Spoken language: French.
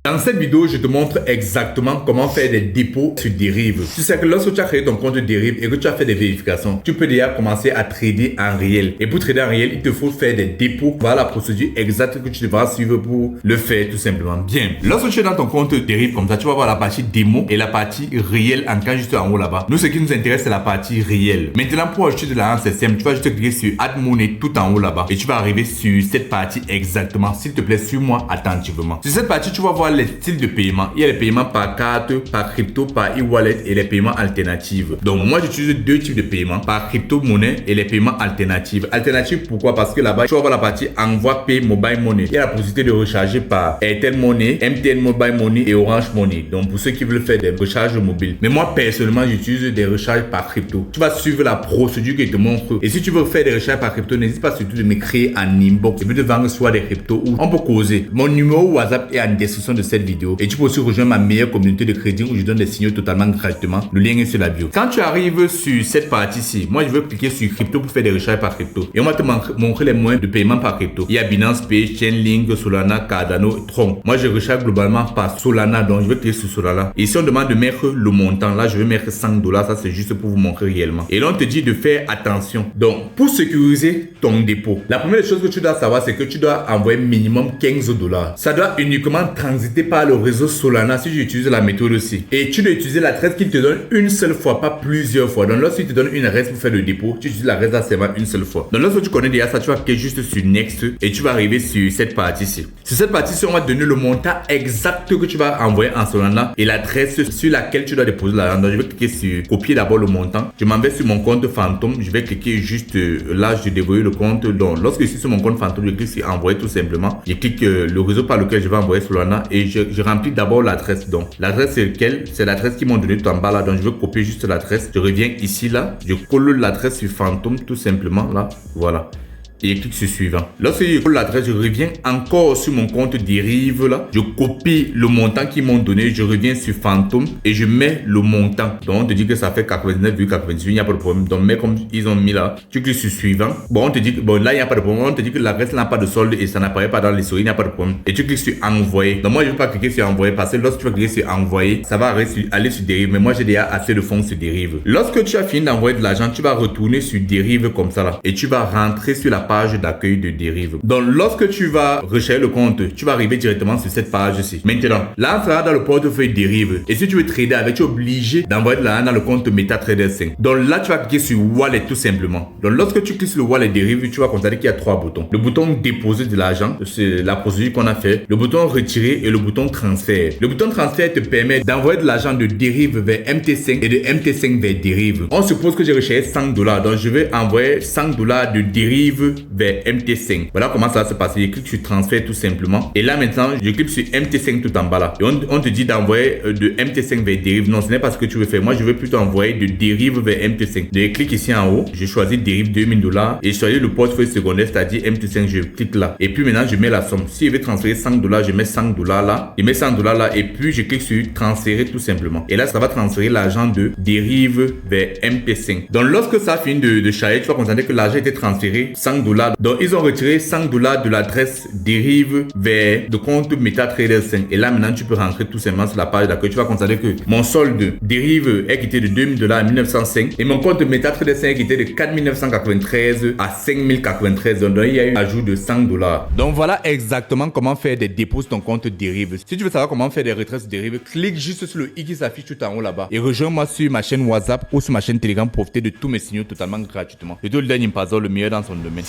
Dans cette vidéo, je te montre exactement comment faire des dépôts sur Derive. Tu sais que lorsque tu as créé ton compte Derive et que tu as fait des vérifications, tu peux déjà commencer à trader en réel. Et pour trader en réel, il te faut faire des dépôts. Voilà la procédure exacte que tu devras suivre pour le faire tout simplement. Bien. Lorsque tu es dans ton compte Derive comme ça, tu vas voir la partie démo et la partie réelle en cas juste en haut là-bas. Nous, ce qui nous intéresse, c'est la partie réelle. Maintenant, pour ajouter de l'argent, c'est simple. Tu vas juste cliquer sur Add Money tout en haut là-bas et tu vas arriver sur cette partie exactement. S'il te plaît, suis-moi attentivement. Sur cette partie, tu vas voir les styles de paiement. Il y a les paiements par carte, par crypto, par e-wallet et les paiements alternatifs. Donc, moi, j'utilise deux types de paiements, par crypto-monnaie et les paiements alternatifs. Alternatifs, pourquoi? Parce que là-bas, tu vas voir la partie envoi pay mobile money. Il y a la possibilité de recharger par Airtel Money, MTN Mobile Money et Orange Money. Donc, pour ceux qui veulent faire des recharges mobiles. Mais moi, personnellement, j'utilise des recharges par crypto. Tu vas suivre la procédure que je te montre. Et si tu veux faire des recharges par crypto, n'hésite pas surtout de m'écrire en inbox. Je peux te vendre soit des cryptos ou on peut causer. Mon numéro WhatsApp est en description de cette vidéo. Et tu peux aussi rejoindre ma meilleure communauté de crédit où je donne des signaux totalement gratuitement. Le lien est sur la bio. Quand tu arrives sur cette partie-ci, moi, je veux cliquer sur crypto pour faire des recharges par crypto. Et on va te montrer les moyens de paiement par crypto. Il y a Binance Pay, Chainlink, Solana, Cardano, Tron. Moi, je recharge globalement par Solana. Donc, je vais cliquer sur Solana. Et si on demande de mettre le montant, là, je vais mettre $100. Ça, c'est juste pour vous montrer réellement. Et là, on te dit de faire attention. Donc, pour sécuriser ton dépôt, la première chose que tu dois savoir, c'est que tu dois envoyer minimum $15. Ça doit uniquement transiter par le réseau Solana si j'utilise la méthode aussi. Et tu dois utiliser l'adresse qu'il te donne une seule fois, pas plusieurs fois. Donc, lorsqu'il te donne une adresse pour faire le dépôt, tu utilises l'adresse là seulement une seule fois. Donc, lorsque tu connais déjà ça, tu vas cliquer juste sur Next et tu vas arriver sur cette partie-ci. Sur cette partie-ci, on va te donner le montant exact que tu vas envoyer en Solana et l'adresse sur laquelle tu dois déposer l'argent. Donc, je vais cliquer sur copier d'abord le montant. Je m'en vais sur mon compte fantôme. Je vais cliquer juste là, je dévoile le compte. Donc, lorsque je suis sur mon compte fantôme, je clique sur envoyer tout simplement. Je clique le réseau par lequel je vais envoyer Solana et je remplis d'abord l'adresse. Donc, l'adresse c'est lequel? C'est l'adresse qu'ils m'ont donné tout en bas là. Donc, je vais copier juste l'adresse. Je reviens ici là. Je colle l'adresse sur fantôme tout simplement là. Voilà. Et je clique sur suivant. Lorsque je colle l'adresse, je reviens encore sur mon compte Derive là. Je copie le montant qu'ils m'ont donné. Je reviens sur fantôme et je mets le montant. Donc, on te dit que ça fait 99,98. Il n'y a pas de problème. Donc, mais comme ils ont mis là, tu cliques sur suivant. Bon, on te dit que bon, là, il n'y a pas de problème. On te dit que l'adresse n'a pas de solde et ça n'apparaît pas dans l'historique. Il n'y a pas de problème. Et tu cliques sur envoyer. Donc, moi, je ne vais pas cliquer sur envoyer parce que lorsque tu vas cliquer sur envoyer, ça va aller sur Derive. Mais moi, j'ai déjà assez de fonds sur Derive. Lorsque tu as fini d'envoyer de l'argent, tu vas retourner sur Derive comme ça là. Et tu vas rentrer sur la page d'accueil de Derive. Donc, lorsque tu vas recharger le compte, tu vas arriver directement sur cette page-ci. Maintenant, là, on sera dans le portefeuille Derive. Et si tu veux trader avec, tu es obligé d'envoyer de l'argent dans le compte MetaTrader 5. Donc, là, tu vas cliquer sur Wallet tout simplement. Donc, lorsque tu cliques sur le Wallet Derive, tu vas constater qu'il y a trois boutons. Le bouton déposer de l'argent, c'est la procédure qu'on a fait. Le bouton retirer et le bouton transfert. Le bouton transfert te permet d'envoyer de l'argent de Derive vers MT5 et de MT5 vers Derive. On suppose que j'ai rechargé $100. Donc, je vais envoyer $100 de Derive vers MT5. Voilà comment ça va se passer. Je clique sur transfert tout simplement. Et là maintenant, je clique sur MT5 tout en bas là. Et on te dit d'envoyer de MT5 vers Derive. Non, ce n'est pas ce que tu veux faire. Moi, je veux plutôt envoyer de Derive vers MT5. Je clique ici en haut. Je choisis Derive $2000 et je choisis le portefeuille secondaire, c'est-à-dire MT5. Je clique là. Et puis maintenant, je mets la somme. Si je veux transférer $100, je mets $100 là. Je mets $100 là et puis je clique sur transférer tout simplement. Et là, ça va transférer l'argent de Derive vers MT5. Donc, lorsque ça finit de charger, tu vas constater que l'argent a été transféré $100. Donc, ils ont retiré $100 de l'adresse Derive vers le compte MetaTrader 5. Et là, maintenant, tu peux rentrer tout simplement sur la page d'accueil. Tu vas constater que mon solde Derive est quitté de $2000 à 1905. Et mon compte MetaTrader 5 est quitté de 4993 à 5093. Donc, il y a eu un ajout de $100. Donc, voilà exactement comment faire des dépôts sur ton compte Derive. Si tu veux savoir comment faire des retraits sur Derive, clique juste sur le i qui s'affiche tout en haut là-bas. Et rejoins-moi sur ma chaîne WhatsApp ou sur ma chaîne Telegram pour profiter de tous mes signaux totalement gratuitement. Je te le donne le meilleur dans son domaine.